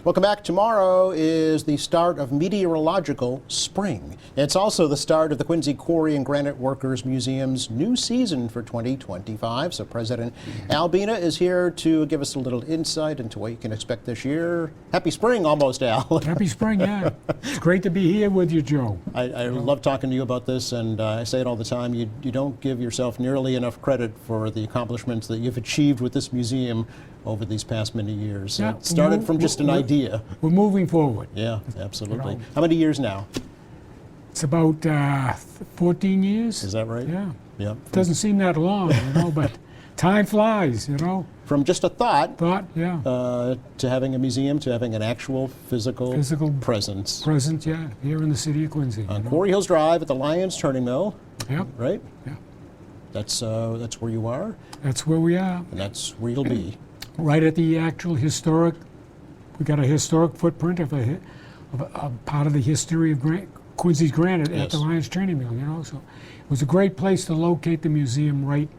Welcome back. Tomorrow is the start of meteorological spring. It's also the start of the Quincy Quarry and Granite Workers Museum's new season for 2025. So President Al Bina is here to give us a little insight into what you can expect this year. Happy spring almost, Al. Happy spring, yeah. It's great to be here with you, Joe. I love talking to you about this, and I say it all the time. You don't give yourself nearly enough credit for the accomplishments that you've achieved with this museum over these past many years. Yeah, It started from just an idea. We're moving forward. Yeah, absolutely. You know. How many years now? It's about 14 years. Is that right? Yeah. Yeah. Doesn't seem that long, but time flies, From just a thought yeah. to having a museum, to having an actual physical presence. Present, yeah, here in the city of Quincy. On Quarry Hills Drive at the Lions Turning Mill, Yep. right? Yeah. That's where you are, That's where we are. and that's where you'll be. Right at the actual historic, we got a historic footprint of a part of the history of Quincy's granite at Yes. the Lions Turning Mill, so it was a great place to locate the museum right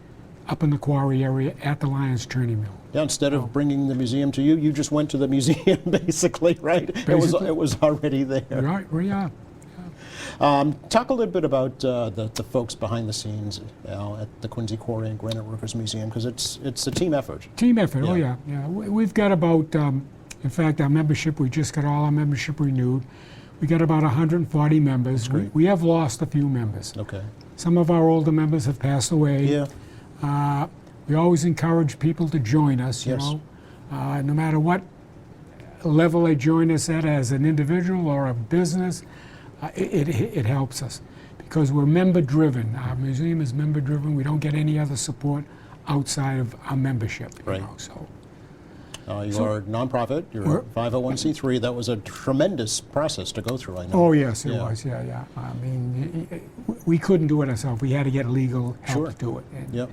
up in the quarry area at the Lions Turning Mill. Yeah, instead of bringing the museum to you, you just went to the museum, basically, right? Basically. It was already there. Right, we are. Talk a little bit about the folks behind the scenes, Al, at the Quincy Quarry and Granite Workers Museum, because it's a team effort. Team effort, oh Yeah. yeah. We've got about, in fact, our membership, we just got all our membership renewed. We got about 140 members. great. We have lost a few members. Okay. Some of our older members have passed away. Yeah. We always encourage people to join us, you Yes. know, no matter what level they join us at as an individual or a business, it helps us because we're member driven. Our museum is member driven. We don't get any other support outside of our membership. Right. So You are a nonprofit. You're a 501c3. That was a tremendous process to go through, I know. Oh yes, it Yeah. was. Yeah. I mean, we couldn't do it ourselves. We had to get legal help Sure. to do it. And, Yep.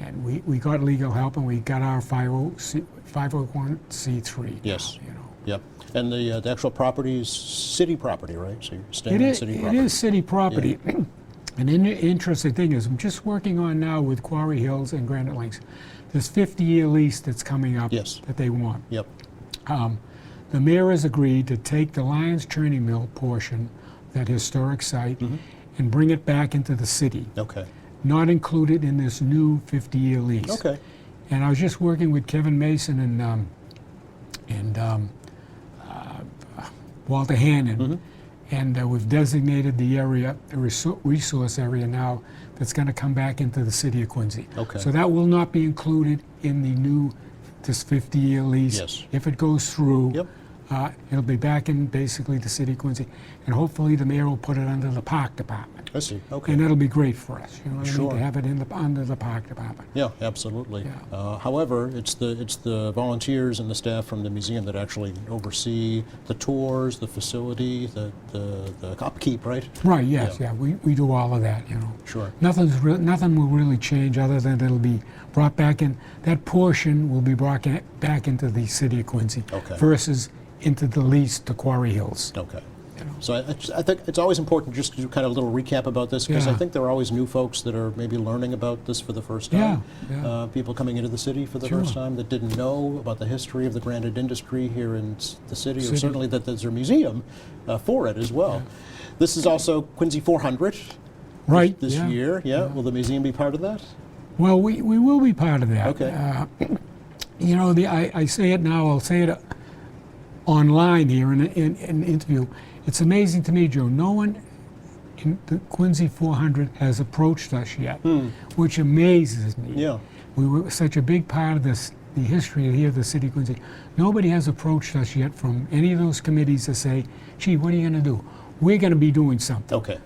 and we got legal help, and we got our 501c3. Yes. Now, Yep. And the actual property is city property, right? So you're staying It on is, city it property. is city property. An interesting thing is I'm just working on now with Quarry Hills and Granite Links this 50-year lease that's coming up Yes. that they want. Yep. The mayor has agreed to take the Lions Turning Mill portion, that historic site, and bring it back into the city, Okay. not included in this new 50-year lease. Okay. And I was just working with Kevin Mason and Walter Hannon, and we've designated the area, a resource area now, that's going to come back into the city of Quincy. Okay. So that will not be included in this 50-year lease. Yes. If it goes through, Yep. it'll be back in basically the city of Quincy, and hopefully the mayor will put it under the park department. I see. Okay. And that'll be great for us, you know what I mean, Sure. to have it under the park department. Yeah, absolutely. Yeah. However, it's the volunteers and the staff from the museum that actually oversee the tours, the facility, the upkeep, right? Right, yes, Yeah. yeah, we do all of that, you know. Sure. Nothing will really change other than it'll be brought back in, that portion will be brought back into the city of Quincy Okay. versus into the lease to Quarry Hills. Okay. You know. So I think it's always important just to do kind of a little recap about this, because I Yeah. think there are always new folks that are maybe learning about this for the first time. Yeah. People coming into the city for the Sure. first time that didn't know about the history of the granite industry here in the city, or City. certainly that there's a museum for it as well. This is also Quincy 400 Right. this yeah. year. Yeah. Will the museum be part of that? Well, we will be part of that. Okay. You know, I say it now, I'll say it online here in an interview. It's amazing to me, Joe, no one in the Quincy 400 has approached us yet, which amazes me. Yeah. We were such a big part of the history here of the city of Quincy. Nobody has approached us yet from any of those committees to say, gee, what are you going to do? We're going to be doing something. Okay.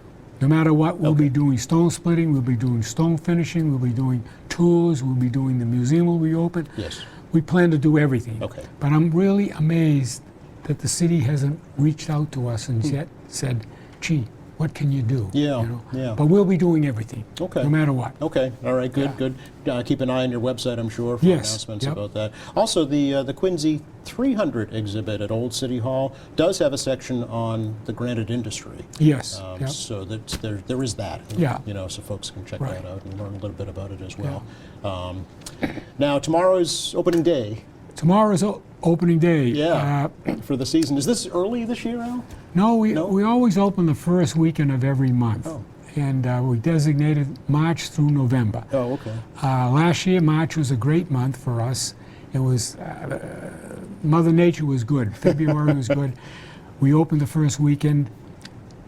No matter what, we'll Okay. be doing stone splitting, we'll be doing stone finishing, we'll be doing tours, we'll be doing the museum will be open. Yes. We plan to do everything. Okay. But I'm really amazed that the city hasn't reached out to us and yet said, gee, what can you do? Yeah, You know? yeah. But we'll be doing everything, Okay. no matter what. Okay, all right, good, Yeah. good. Keep an eye on your website, I'm sure, for Yes, announcements yep. about that. Also, the Quincy 300 exhibit at Old City Hall does have a section on the granite industry. Yes. Yep. So there is that. Yeah. You know, so folks can check Right. that out and learn a little bit about it as well. Now, tomorrow is opening day Tomorrow is opening day. Yeah, for the season. Is this early this year, Al? No, we No? we always open the first weekend of every month. Oh. And we designated March through November. Oh, okay. Last year, March was a great month for us. It was, Mother Nature was good. February was good. We opened the first weekend,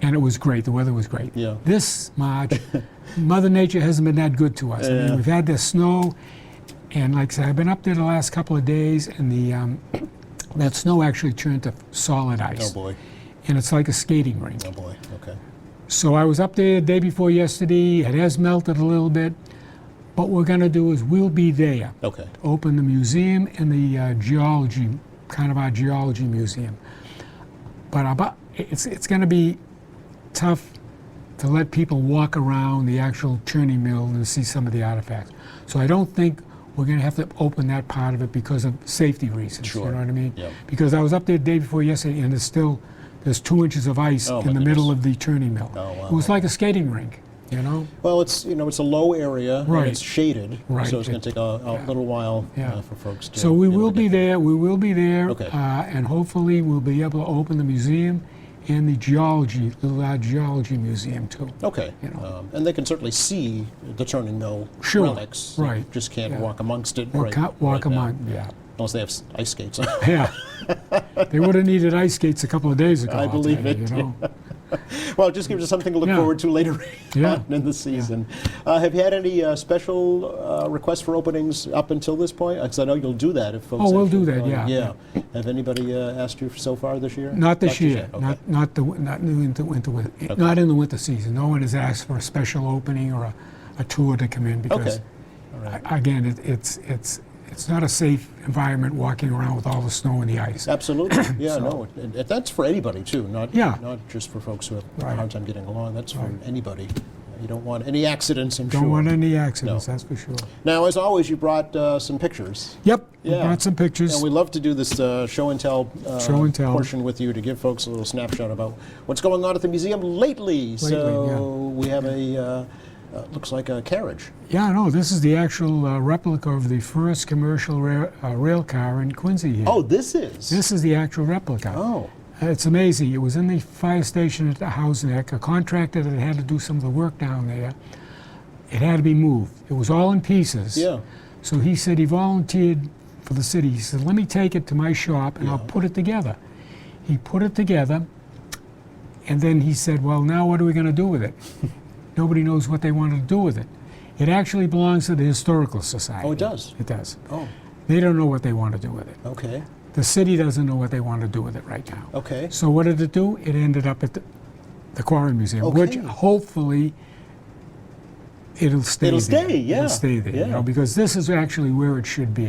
and it was great. The weather was great. Yeah. This March, Mother Nature hasn't been that good to us. I mean, we've had the snow, and like I said, I've been up there the last couple of days, and that snow actually turned to solid ice. Oh, boy. And it's like a skating rink. Oh, boy. Okay. So I was up there the day before yesterday. It has melted a little bit. What we're going to do is we'll be there. Okay. Open the museum and the geology, kind of our geology museum. But it's going to be tough to let people walk around the actual churning mill and see some of the artifacts. So I don't think we're going to have to open that part of it because of safety reasons. Sure. You know what I mean? Yep. Because I was up there the day before yesterday, and there's 2 inches of ice Oh, in my the middle goodness. of the churning mill. Oh, wow. It was like a skating rink, you know? Well, it's it's a low area and Right. it's shaded, Right. so it's going to take a little while Yeah. for folks to. So we be able will to be get there. We will be there, Okay. and hopefully we'll be able to open the museum and the little geology museum too. Okay. You know. And they can certainly see the turning mill Sure, relics. They right, just can't yeah. walk amongst it. Or right, walk right now, among, yeah. Unless they have ice skates. Yeah. They would have needed ice skates a couple of days ago. I I'll tell believe you, it, you know. Well, it just gives us something to look Yeah. forward to later Yeah. on in the season. Have you had any special requests for openings up until this point? Because I know you'll do that if folks. Oh, we'll actually do that, go. yeah. Have anybody asked you so far this year? Not this year. yet, okay. Not in the winter season. No one has asked for a special opening or a tour to come in because, Okay. All right. again, it's not a safe environment walking around with all the snow and the ice. Absolutely. Yeah, So- no. That's for anybody, too, not Yeah. just for folks who have a Right. hard time getting along. That's for Right. anybody. You don't want any accidents, I'm sure. Don't want any accidents, No. that's for sure. Now, as always, you brought some pictures. Yep, we Yeah. brought some pictures. And we love to do this show and tell, Show and tell. portion with you to give folks a little snapshot about what's going on at the museum lately. So we have looks like a carriage. Yeah, no, this is the actual replica of the first commercial rail car in Quincy here. Oh, this is? This is the actual replica. Oh, It's amazing. It was in the fire station at the House Neck. A contractor that had to do some of the work down there, it had to be moved. It was all in pieces. yeah. So he said he volunteered for the city. He said, let me take it to my shop and I'll Yeah. put it together. He put it together, and then he said, well, now what are we going to do with it? Nobody knows what they want to do with it. It actually belongs to the Historical Society. Oh, it does? It does. Oh, They don't know what they want to do with it. okay. The city doesn't know what they want to do with it right now. Okay. So what did it do? It ended up at the Quarry Museum, which Okay. hopefully it'll stay It'll there. stay, yeah, It'll stay there, yeah. you know, because this is actually where it should be.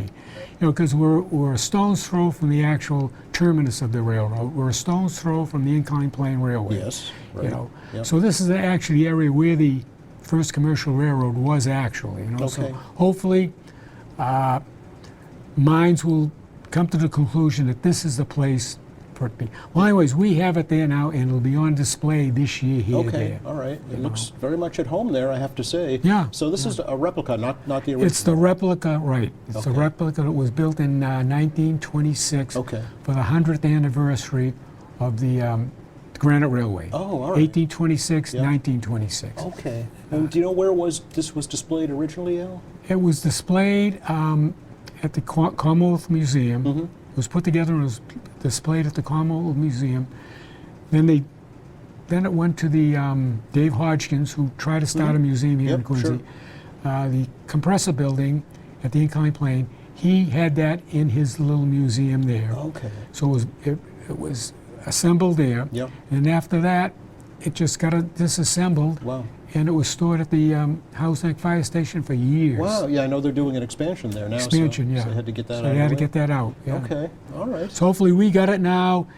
You know, because we're a stone's throw from the actual terminus of the railroad. We're a stone's throw from the Inclined Plane Railway. Yes, right. You know, Yep. so this is actually the area where the first commercial railroad was actually. You know, Okay. so hopefully minds will come to the conclusion that this is the place for it to be. Well, anyways, we have it there now, and it'll be on display this year here. Okay, There. all right. It looks very much at home there, I have to say. Yeah, So this is a replica, not the original. It's the replica, right? It's the Okay. replica that was built in 1926 Okay. for the 100th anniversary of the Granite Railway. Oh, all right. 1826, Yeah. 1926. Okay. And do you know where this was displayed originally, Al? It was displayed at the Commonwealth Museum. Mm-hmm. It was put together and was displayed at the Commonwealth Museum. Then it went to the Dave Hodgkins, who tried to start a museum here in Yep, Quincy. sure. The compressor building at the Inclined Plane. He had that in his little museum there. Okay. So it was assembled there. Yep. And after that, it just got disassembled. Wow. And it was stored at the House Neck Fire Station for years. Wow. Yeah, I know they're doing an expansion there now. Expansion, so, yeah. So they had to get that So out. they of had the to way. get that out. Yeah. Okay. All right. So hopefully we got it now,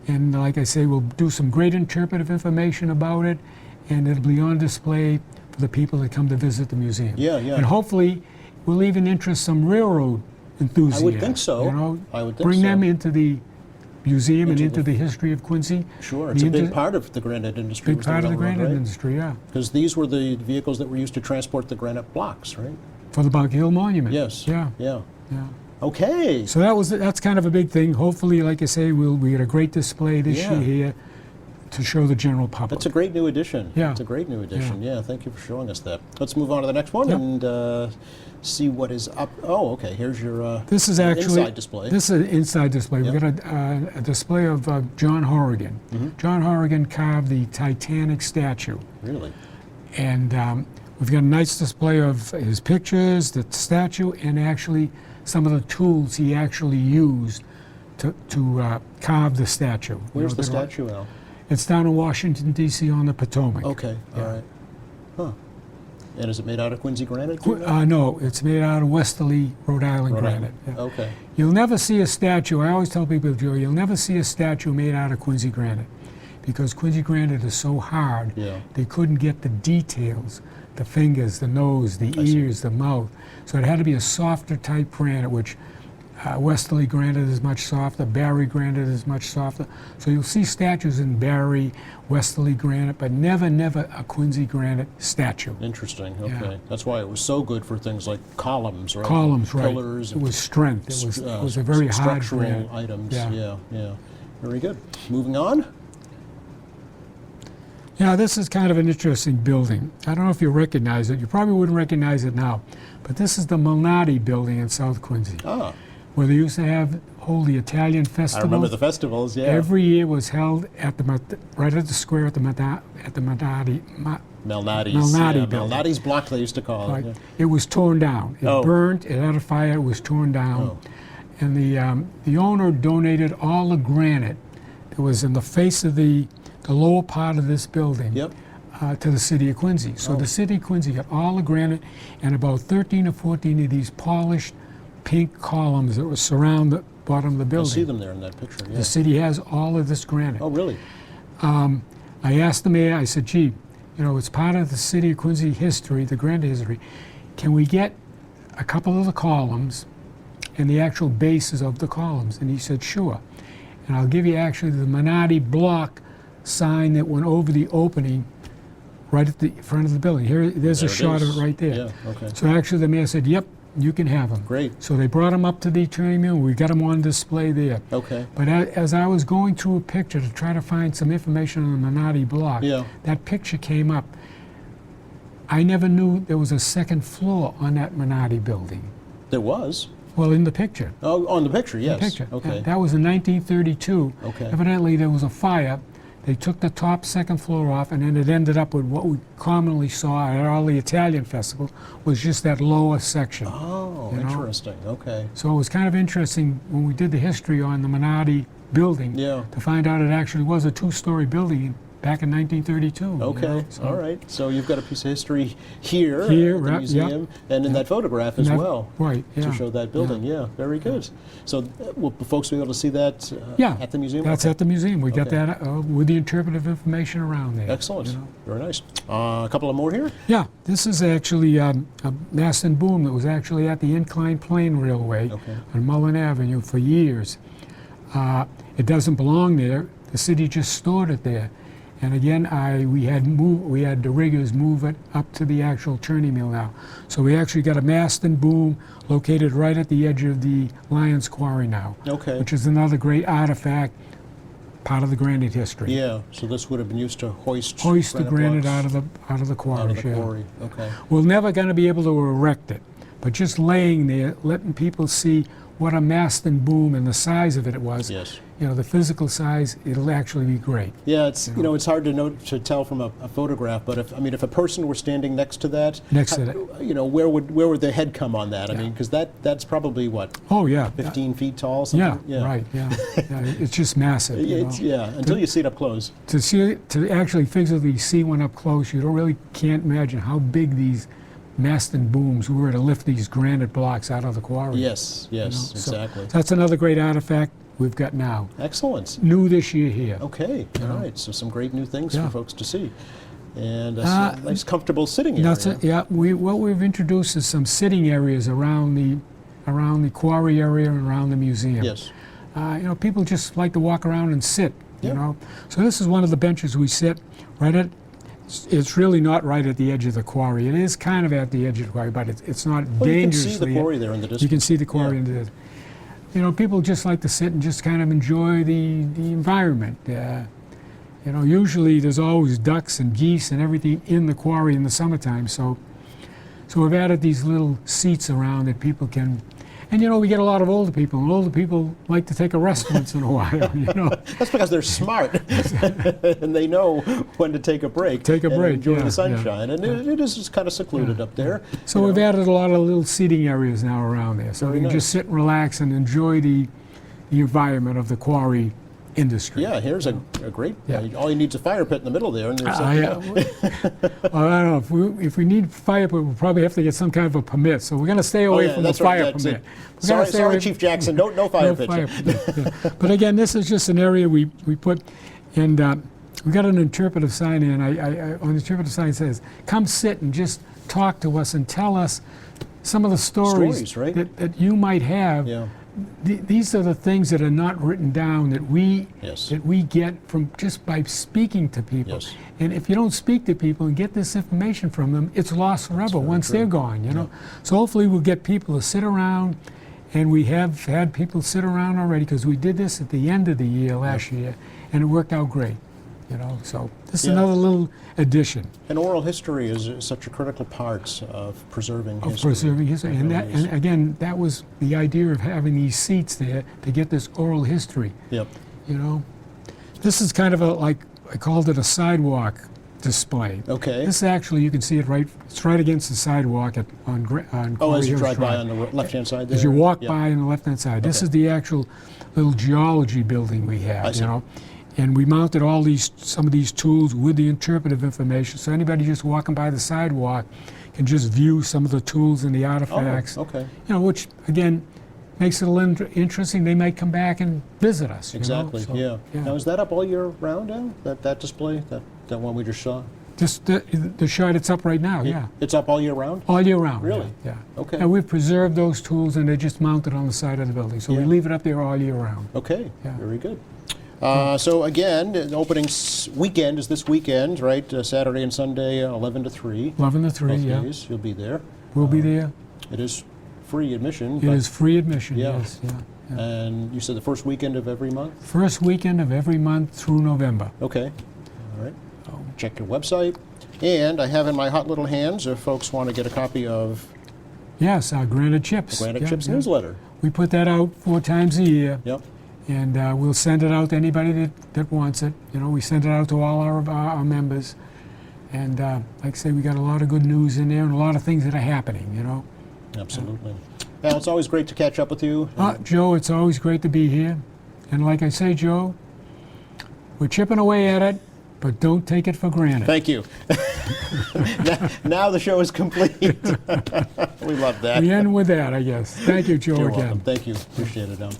and like I say, we'll do some great interpretive information about it, and it'll be on display for the people that come to visit the museum. Yeah, yeah. And hopefully we'll even interest some railroad enthusiasts. think so. You know, I would think bring so. them into the museum and Into into the history of Quincy. Sure. The It's a big inter- part of the granite industry. Big part of the granite industry, yeah. Because these were the vehicles that were used to transport the granite blocks, right? For the Bunker Hill Monument. Yes. Yeah, Yeah. yeah. Okay. So that's kind of a big thing. Hopefully, like I say, we get a great display this Yeah. year here to show the general public. That's a great new addition. Yeah. It's a great new addition. Yeah. Thank you for showing us that. Let's move on to the next one Yep. and see what is up. Oh, okay. Here's your This is actually inside display. This is an inside display. Yep. We've got a display of John Horrigan. John Horrigan carved the Titanic statue, Really? and we've got a nice display of his pictures, the statue, and actually some of the tools he actually used to carve the statue. You Where's know, the they're all- statue now? It's down in Washington, D.C. on the Potomac. Okay. All Yeah. right. Huh. And is it made out of Quincy granite? do you know? No, it's made out of Westerly, Rhode Island Rhode granite. Island. Yeah. Okay. You'll never see a statue. I always tell people, Joe, you'll never see a statue made out of Quincy granite because Quincy granite is so hard. Yeah. They couldn't get the details, the fingers, the nose, the I see. ears, the mouth. So it had to be a softer type granite, which Westerly granite is much softer. Barry granite is much softer. So you'll see statues in Barry, Westerly granite, but never a Quincy granite statue. Interesting. Yeah. Okay. That's why it was so good for things like columns, right? Columns, right? Pillars. It was strength. It was a very hard structural granite. items. Yeah. Yeah. Yeah. Very good. Moving on. Yeah, this is kind of an interesting building. I don't know if you recognize it. You probably wouldn't recognize it now. But this is the Malnati building in South Quincy, Ah, where they used to hold the Italian I festival. remember the festivals. Yeah. Every year was held at right at the square at the Malnati. Malnati's. Malnati Yeah, building. Malnati's block they used to call Right. it. It was torn down. It Oh. burned. It had a fire. It was torn down. Oh. And the owner donated all the granite that was in the face of the lower part of this building. Yep. To the city of Quincy. So Oh. the city of Quincy got all the granite and about 13 or 14 of these polished pink columns that would surround the bottom of the I building. see them there in that picture. Yeah. The city has all of this granite. Oh, really? I asked the mayor, I said, gee, it's part of the city of Quincy history, the granite history. Can we get a couple of the columns and the actual bases of the columns? And he said, sure. And I'll give you actually the Malnati block sign that went over the opening right at the front of the building. There's There a it shot of is. it right there. Yeah. Okay. So actually the mayor said, yep, you can have them. Great. So they brought them up to the attorney mill. We got them on display there. Okay. But as I was going through a picture to try to find some information on the Malnati block, Yeah. that picture came up. I never knew there was a second floor on that Malnati building. There was. Well, in the picture. Oh, on the picture. Yes. The picture. Okay. That was in 1932. Okay. Evidently, there was a fire. They took the top second floor off, and then it ended up with what we commonly saw at all the Italian festival, was just that lower section. Oh, You know? interesting. Okay. So it was kind of interesting when we did the history on the Malnati building Yeah. to find out it actually was a two-story building back in 1932. you Okay. know, so- All right. So you've got a piece of history here, Here, at the right, museum, and in that photograph as And that- well. Right, yeah. To show that building. Yeah. Very good. So will the folks be able to see that Yeah, at the museum? That's at the museum. We got Okay. that with the interpretive information around there. Excellent. you know. Very nice. A couple of more here. Yeah, this is actually a mast and boom that was actually at the Inclined Plane Railway Okay. on Mullen Avenue for years. It doesn't belong there. The city just stored it there. And again, we had the riggers move it up to the actual churning mill now. So we actually got a mast and boom located right at the edge of the Lions Quarry now, Okay. which is another great artifact, part of the granite history. Yeah. So this would have been used to hoist Hoist the granite blocks out of the quarry. out of the quarry. Okay. We're never going to be able to erect it, but just laying there, letting people see what a mast and boom and the size of it was. Yes. The physical size, it'll actually be great. Yeah, it's it's hard to tell from a photograph, but if a person were standing next to that, Next to that. where would their head come on that? I mean, because that's probably what Oh yeah, 15 feet tall, yeah, something. right, yeah. It's just massive. It's, yeah, until you see it up close. To actually physically see one up close, you can't imagine how big these mast and booms were to lift these granite blocks out of the quarry. Yes, yes, So exactly. that's another great artifact we've got now. Excellent. New this year here. Okay, all right. So some great new things Yeah. for folks to see, and a nice, comfortable sitting area. That's it. Yeah, what we've introduced is some sitting areas around the quarry area and around the museum. Yes. People just like to walk around and sit. Yeah. So this is one of the benches we sit right at. It's really not right at the edge of the quarry. It is kind of at the edge of the quarry, but it's not Well, you can dangerously. see the quarry there in the distance. You can see the quarry Yeah. in the. you know, people just like to sit and just kind of enjoy the environment. You know, usually there's always ducks and geese and everything in the quarry in the summertime. So we've added these little seats around that people can. And you know, we get a lot of older people, and older people like to take a rest once in a while. You know, That's because they're smart and they know when to take a break. Take a and break, enjoy yeah, the sunshine. And it is just kind of secluded up there. so we've added a lot of little seating areas now around there, so Very we can just nice. sit and relax and enjoy the environment of the quarry industry. Yeah, here's a great. Yeah. All you need is a fire pit in the middle there, and there's Well, I don't know if we need fire permit, we'll probably have to get some kind of a permit. So we're going to stay away from the that's right, fire that's permit. it. We're gonna stay Sorry, away Chief Jackson. No fire no pit. fire permit, yeah. But again, this is just an area we put, and we got an interpretive sign in. On the interpretive sign says, "Come sit and just talk to us and tell us some of the stories right? that you might have." Yeah. These are the things that are not written down that we Yes. get from just by speaking to people. Yes. And if you don't speak to people and get this information from them, it's lost forever once they're gone. You know. So hopefully we'll get people to sit around, and we have had people sit around already because we did this at the end of the year last year, and it worked out great. You know. So this is Yeah. another little addition And oral history is such a critical part of preserving of history. preserving history. It And really is. and again, that was the idea of having these seats there to get this oral history. Yep. You know, this is kind of like I called it a sidewalk display. Okay. This actually, you can see it right. It's right against the sidewalk on Oh, Quarry as you Hills drive by Drive. on the left-hand side there? As you walk Yeah. by on the left-hand side, this Okay. is the actual little geology building we have. I see. You know, and we mounted some of these tools with the interpretive information, so anybody just walking by the sidewalk can just view some of the tools and the artifacts. Oh, okay. You know, which again makes it a little interesting. They might come back and visit us. you know, Exactly, so, yeah. Now, is that up all year round now, that display, that one we just saw? Just the shot it's up right now, yeah. It's up all year round? All year round. Really? Yeah. Okay. And we've preserved those tools, and they're just mounted on the side of the building. So we Yeah. leave it up there all year round. Okay, Yeah. very good. So again, the opening weekend is this weekend, right? Saturday and Sunday, 11 to 3. 11 to 3, Both yeah. days, you'll be there. We'll be there. It is free admission. It is free admission, Yeah. yes. Yeah. And you said the first weekend of every month? First weekend of every month through November. Okay, all right. Check your website. And I have in my hot little hands, if folks want to get a copy of Yes, our Granite Chips. Granite Yeah, Chips yeah. newsletter. We put that out 4 times a year, Yep. and we'll send it out to anybody that wants it. You know, we send it out to all our members. And like I say, we got a lot of good news in there and a lot of things that are happening, you know. Absolutely. Al, it's always great to catch up with you. Joe, it's always great to be here. And like I say, Joe, we're chipping away at it, but don't take it for granted. Thank you. Now the show is complete. We love that. We end with that, I guess. Thank you, Joe, You're again. welcome. Thank you. Appreciate it, Al.